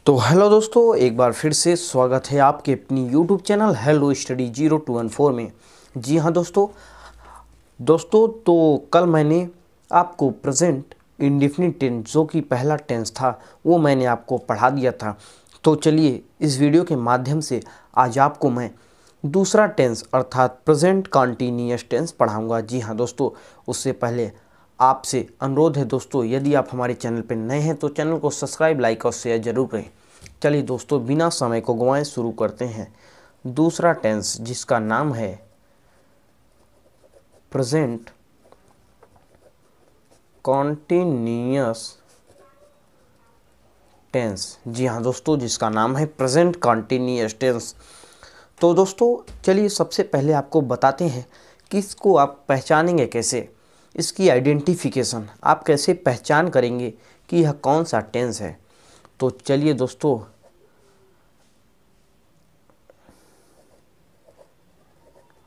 तो हेलो दोस्तों, एक बार फिर से स्वागत है आपके अपनी यूट्यूब चैनल हेलो स्टडी 0214 में। जी हाँ दोस्तों तो कल मैंने आपको प्रेजेंट इंडेफिनिट टेंस जो कि पहला टेंस था वो मैंने आपको पढ़ा दिया था। तो चलिए इस वीडियो के माध्यम से आज आपको मैं दूसरा टेंस अर्थात प्रेजेंट कॉन्टीन्यूअस टेंस पढ़ाऊँगा। जी हाँ दोस्तों, उससे पहले आपसे अनुरोध है दोस्तों, यदि आप हमारे चैनल पर नए हैं तो चैनल को सब्सक्राइब, लाइक और शेयर जरूर करें। चलिए दोस्तों, बिना समय को गंवाए शुरू करते हैं दूसरा टेंस जिसका नाम है प्रेजेंट कॉन्टिन्यूअस टेंस। जी हाँ दोस्तों, जिसका नाम है प्रेजेंट कॉन्टिन्यूअस टेंस। तो दोस्तों चलिए सबसे पहले आपको बताते हैं कि इसको आप पहचानेंगे कैसे, इसकी आइडेंटिफिकेशन आप कैसे पहचान करेंगे कि यह कौन सा टेंस है। तो चलिए दोस्तों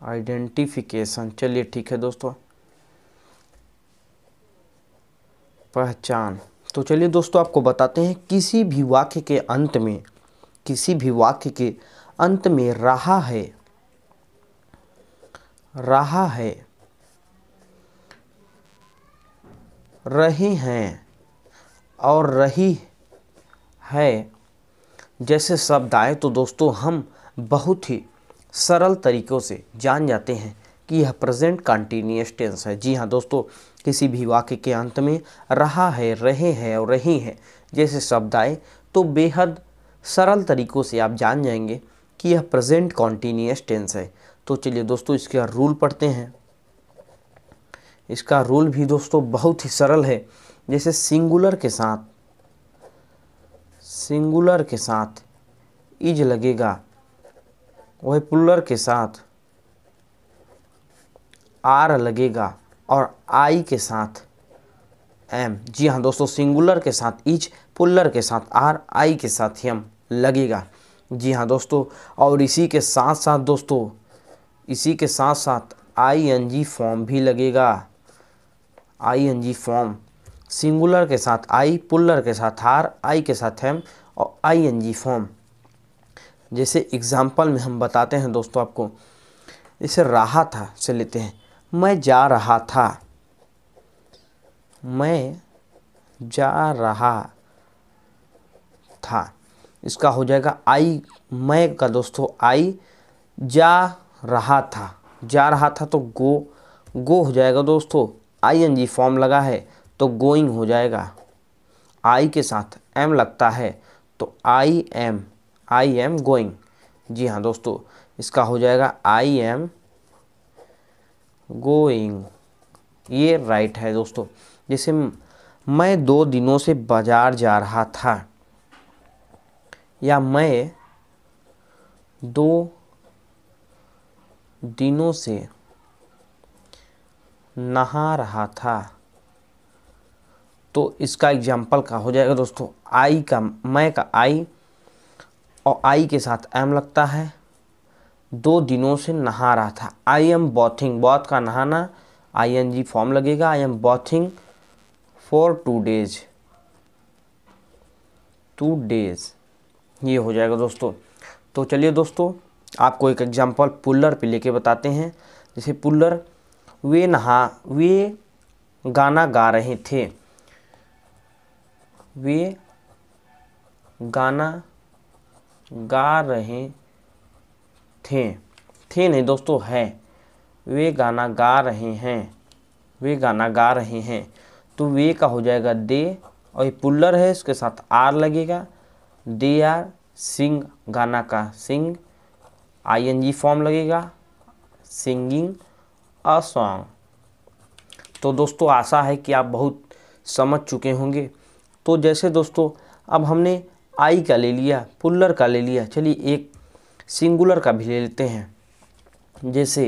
आइडेंटिफिकेशन, चलिए ठीक है दोस्तों, पहचान। तो चलिए दोस्तों आपको बताते हैं किसी भी वाक्य के अंत में, किसी भी वाक्य के अंत में रहा है, रहा है, रहे हैं और रही है जैसे शब्द आए तो दोस्तों हम बहुत ही सरल तरीक़ों से जान जाते हैं कि यह प्रेजेंट कंटिन्यूअस टेंस है। जी हाँ दोस्तों, किसी भी वाक्य के अंत में रहा है, रहे हैं और रही हैं जैसे शब्द आए तो बेहद सरल तरीक़ों से आप जान जाएंगे कि यह प्रेजेंट कंटिन्यूअस टेंस है। तो चलिए दोस्तों इसका रूल पढ़ते हैं। इसका रूल भी दोस्तों बहुत ही सरल है। जैसे सिंगुलर के साथ, सिंगुलर के साथ इज लगेगा, वही प्लुरल के साथ आर लगेगा और आई के साथ एम। जी हाँ दोस्तों, सिंगुलर के साथ इज, प्लुरल के साथ आर, आई के साथ एम लगेगा। जी हाँ दोस्तों, और इसी के साथ साथ दोस्तों, इसी के साथ साथ आई एन जी फॉर्म भी लगेगा। I N ji form singular के साथ आई, प्लुरल के साथ आर, आई के साथ एम और आई एन जी फॉर्म। जैसे एग्जाम्पल में हम बताते हैं दोस्तों आपको, जैसे रहा था से लेते हैं, मैं जा रहा था, मैं जा रहा था, इसका हो जाएगा आई, मैं का दोस्तों आई, जा रहा था, जा रहा था तो गो हो जाएगा दोस्तों, आई एन जी फॉर्म लगा है तो गोइंग हो जाएगा। आई के साथ एम लगता है तो आई एम गोइंग। जी हाँ दोस्तों, इसका हो जाएगा आई एम गोइंग, ये राइट है दोस्तों। जैसे मैं 2 दिनों से बाजार जा रहा था, या मैं 2 दिनों से नहा रहा था, तो इसका एग्जाम्पल का हो जाएगा दोस्तों आई का, मैं का आई और आई के साथ एम लगता है, 2 दिनों से नहा रहा था, आई एम बॉथिंग, बॉथ का नहाना, आई एन जी फॉर्म लगेगा, I am bathing for 2 days, 2 days, ये हो जाएगा दोस्तों। तो चलिए दोस्तों आपको एक एग्जांपल पुल्लर पे लेके बताते हैं। जैसे पुल्लर, वे गाना गा रहे थे, वे गाना गा रहे थे नहीं दोस्तों, है, वे गाना गा रहे हैं, वे गाना गा रहे हैं तो वे का हो जाएगा दे, और ये पुल्लर है इसके साथ आर लगेगा, दे आर सिंग, गाना का सिंग, आई एन जी फॉर्म लगेगा, सिंगिंग अ सॉन्ग। तो दोस्तों आशा है कि आप बहुत समझ चुके होंगे। तो जैसे दोस्तों अब हमने आई का ले लिया, पुल्लर का ले लिया, चलिए एक सिंगुलर का भी ले लेते हैं। जैसे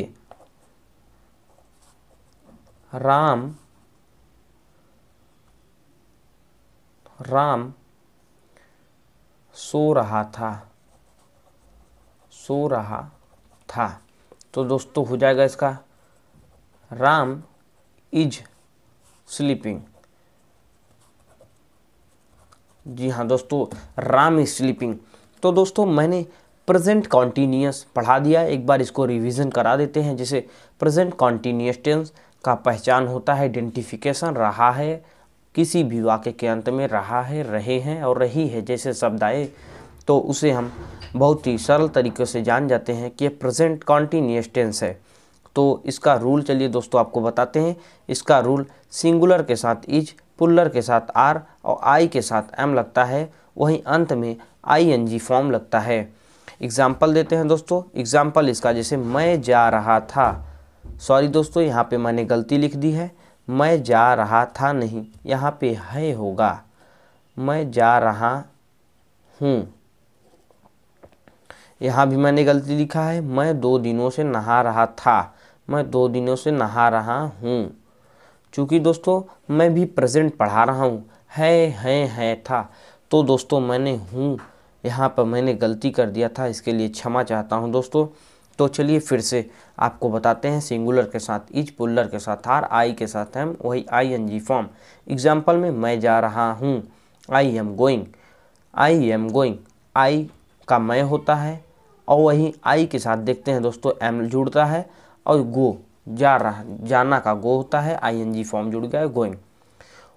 राम सो रहा था, सो रहा था, तो दोस्तों हो जाएगा इसका राम इज स्लीपिंग, जी हाँ दोस्तों, राम इज स्लीपिंग। तो दोस्तों मैंने प्रेजेंट कॉन्टीन्यूअस पढ़ा दिया, एक बार इसको रिवीजन करा देते हैं। जैसे प्रेजेंट कॉन्टीन्यूअस टेंस का पहचान होता है आइडेंटिफिकेशन, रहा है, किसी भी वाक्य के अंत में रहा है, रहे हैं और रही है जैसे शब्द आए तो उसे हम बहुत ही सरल तरीके से जान जाते हैं कि प्रेजेंट कॉन्टीन्यूअस टेंस है। तो इसका रूल चलिए दोस्तों आपको बताते हैं। इसका रूल सिंगुलर के साथ इज, पुल्लर के साथ आर और आई के साथ एम लगता है, वहीं अंत में आईएनजी फॉर्म लगता है। एग्जाम्पल देते हैं दोस्तों। एग्जाम्पल इसका जैसे मैं जा रहा था, सॉरी दोस्तों यहाँ पे मैंने गलती लिख दी है, मैं जा रहा था नहीं, यहाँ पे है होगा, मैं जा रहा हूँ। यहाँ भी मैंने गलती लिखा है, मैं 2 दिनों से नहा रहा था, मैं 2 दिनों से नहा रहा हूँ। चूँकि दोस्तों मैं भी प्रेजेंट पढ़ा रहा हूँ, है था, तो दोस्तों मैंने हूँ यहाँ पर मैंने गलती कर दिया था, इसके लिए क्षमा चाहता हूँ दोस्तों। तो चलिए फिर से आपको बताते हैं। सिंगुलर के साथ इज, पुल्लर के साथ आर, आई के साथ एम, वही आईएनजी फॉर्म। एग्जाम्पल में मैं जा रहा हूँ, I am going, I am going, I का मैं होता है और वहीं आई के साथ देखते हैं दोस्तों एम जुड़ता है और गो जा रहा, जाना का गो होता है, आईएनजी फॉर्म जुड़ गया है गोइंग।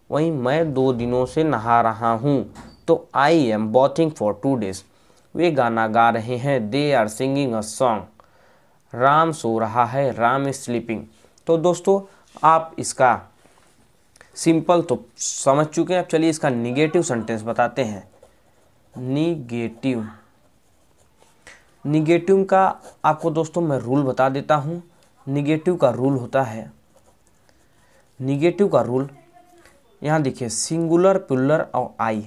वहीं मैं 2 दिनों से नहा रहा हूँ, तो I am bathing for 2 days। वे गाना गा रहे हैं, they are singing a song. Ram सो रहा है, राम इज स्लीपिंग। तो दोस्तों आप इसका सिंपल तो समझ चुके हैं, अब चलिए इसका निगेटिव सेंटेंस बताते हैं। निगेटिव का आपको दोस्तों मैं रूल बता देता हूँ। निगेटिव का रूल होता है, निगेटिव का रूल यहाँ देखिए, सिंगुलर, पुल्लर और आई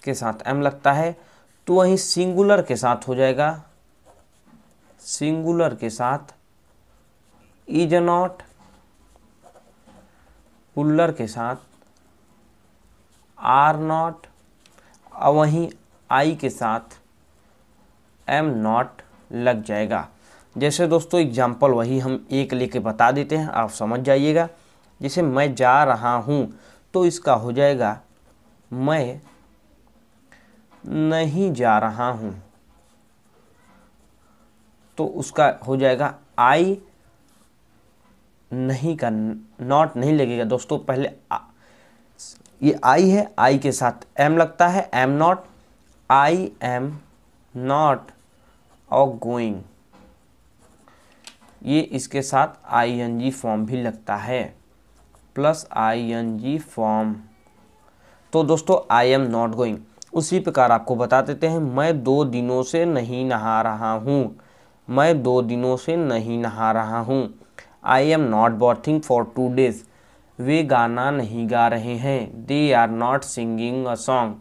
के साथ एम लगता है, तो वहीं सिंगुलर के साथ हो जाएगा, सिंगुलर के साथ इज नॉट, पुल्लर के साथ आर नॉट और वहीं आई के साथ एम नॉट लग जाएगा। जैसे दोस्तों एग्जाम्पल वही हम एक लेके बता देते हैं, आप समझ जाइएगा। जैसे मैं जा रहा हूँ, तो इसका हो जाएगा मैं नहीं जा रहा हूँ, तो उसका हो जाएगा आई नहीं का नॉट नहीं लगेगा दोस्तों। पहले ये आई है, आई के साथ एम लगता है, am not, I am not और गोइंग, ये इसके साथ आईएनजी फॉर्म भी लगता है, प्लस आईएनजी फॉर्म। तो दोस्तों आई एम नॉट गोइंग। उसी प्रकार आपको बता देते हैं, मैं 2 दिनों से नहीं नहा रहा हूँ, मैं 2 दिनों से नहीं नहा रहा हूँ। I am not bathing for 2 days। वे गाना नहीं गा रहे हैं, they are not singing a song.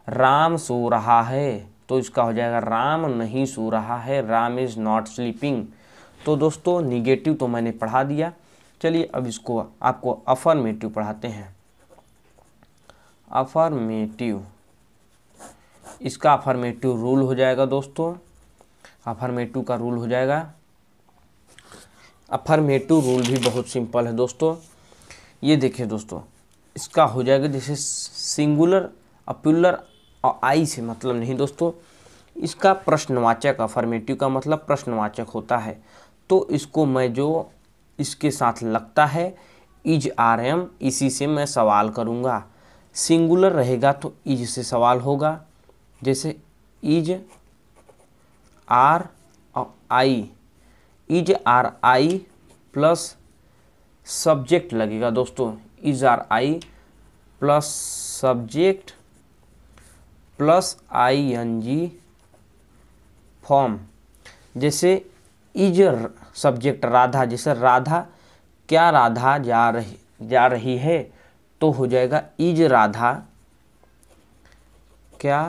Ram सो रहा है, तो इसका हो जाएगा राम नहीं सो रहा है, राम इज़ नॉट स्लीपिंग। तो दोस्तों निगेटिव तो मैंने पढ़ा दिया, चलिए अब इसको आपको अफर्मेटिव पढ़ाते हैं। अफर्मेटिव, इसका अफर्मेटिव रूल हो जाएगा दोस्तों, अफर्मेटिव का रूल हो जाएगा, अफर्मेटिव रूल भी बहुत सिंपल है दोस्तों। ये देखिए दोस्तों, इसका हो जाएगा जैसे सिंगुलर, पुल्लर और आई से मतलब नहीं दोस्तों, इसका प्रश्नवाचक, अफर्मेटिव का मतलब प्रश्नवाचक होता है, तो इसको मैं जो इसके साथ लगता है इज आर एम, इसी से मैं सवाल करूँगा। सिंगुलर रहेगा तो इज से सवाल होगा, जैसे इज आर और I, is are I plus subject लगेगा दोस्तों, is are I plus subject plus I N ji form. जैसे इज सब्जेक्ट राधा, जैसे राधा, क्या राधा जा रही है, तो हो जाएगा इज राधा क्या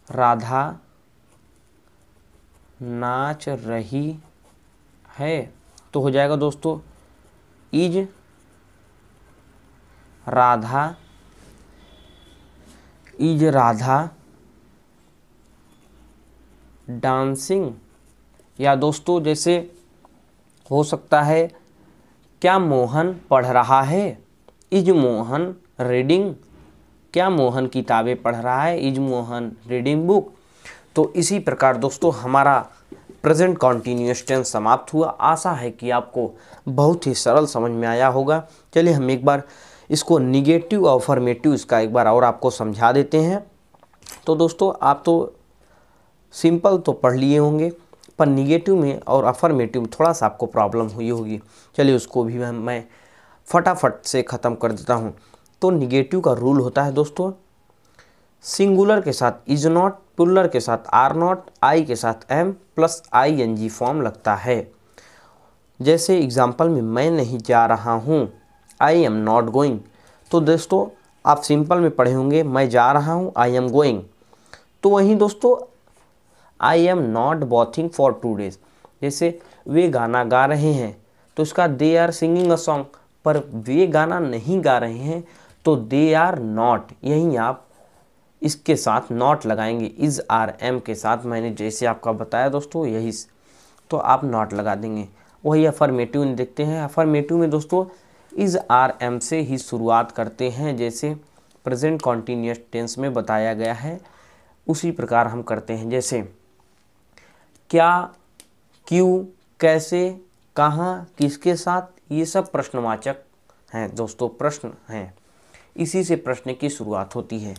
राधा नाच रही है, तो हो जाएगा दोस्तों इज राधा डांसिंग। या दोस्तों जैसे हो सकता है क्या मोहन पढ़ रहा है, इज मोहन रीडिंग, क्या मोहन किताबें पढ़ रहा है? Is Mohan reading book? तो इसी प्रकार दोस्तों हमारा प्रेजेंट कॉन्टिन्यूअस टेंस समाप्त हुआ। आशा है कि आपको बहुत ही सरल समझ में आया होगा। चलिए हम एक बार इसको निगेटिव और अफर्मेटिव इसका एक बार और आपको समझा देते हैं। तो दोस्तों आप तो सिंपल तो पढ़ लिए होंगे, पर निगेटिव में और अफर्मेटिव में थोड़ा सा आपको प्रॉब्लम हुई होगी। चलिए उसको भी मैं फटाफट से ख़त्म कर देता हूँ। तो निगेटिव का रूल होता है दोस्तों, सिंगुलर के साथ इज नॉट, प्लुरल के साथ आर नॉट, आई के साथ एम प्लस ING फॉर्म लगता है। जैसे एग्जाम्पल में मैं नहीं जा रहा हूँ, आई एम नॉट गोइंग। तो दोस्तों आप सिंपल में पढ़े होंगे मैं जा रहा हूँ, आई एम गोइंग। तो वहीं दोस्तों आई am not bathing for 2 days। जैसे वे गाना गा रहे हैं तो इसका they are singing a song, पर वे गाना नहीं गा रहे हैं तो दे आर नॉट। यहीं आप इसके साथ नॉट लगाएंगे, इज आर एम के साथ। मैंने जैसे आपका बताया दोस्तों यही, तो आप नॉट लगा देंगे। वही अफर्मेटिव में देखते हैं। अफर्मेटिव में दोस्तों इज आर एम से ही शुरुआत करते हैं, जैसे प्रेजेंट कॉन्टिन्यूअस टेंस में बताया गया है उसी प्रकार हम करते हैं। जैसे क्या, क्यों, कैसे, कहाँ, किसके साथ, ये सब प्रश्नवाचक हैं दोस्तों, प्रश्न हैं। इसी से प्रश्न की शुरुआत होती है।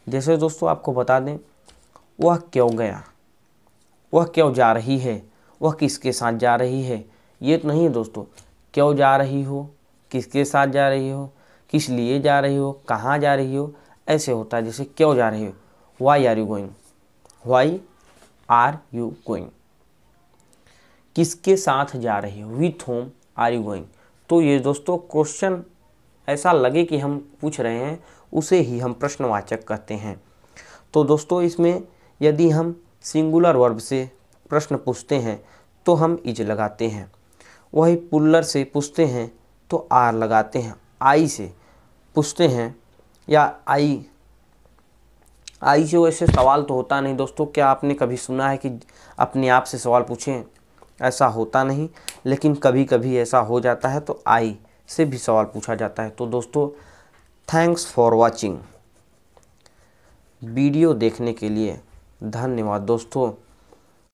जैसे दोस्तों आपको बता दें, वह क्यों गया, वह क्यों जा रही है, वह किसके साथ जा रही है। ये तो नहीं है दोस्तों, क्यों जा रही हो, किसके साथ जा रही हो, किस लिए जा रही हो, कहाँ जा रही हो, ऐसे होता है। जैसे क्यों जा रही हो, why are you going, why are you going. किसके साथ जा रही हो, with whom are you going. तो ये दोस्तों क्वेश्चन ऐसा लगे कि हम पूछ रहे हैं, उसे ही हम प्रश्नवाचक कहते हैं। तो दोस्तों इसमें यदि हम सिंगुलर वर्ब से प्रश्न पूछते हैं तो हम इज लगाते हैं, वही प्लुरल से पूछते हैं तो आर लगाते हैं, आई से पूछते हैं या आई से वैसे सवाल तो होता नहीं दोस्तों। क्या आपने कभी सुना है कि अपने आप से सवाल पूछें? ऐसा होता नहीं, लेकिन कभी कभी ऐसा हो जाता है तो आई से भी सवाल पूछा जाता है। तो दोस्तों थैंक्स फॉर वॉचिंग। वीडियो देखने के लिए धन्यवाद दोस्तों।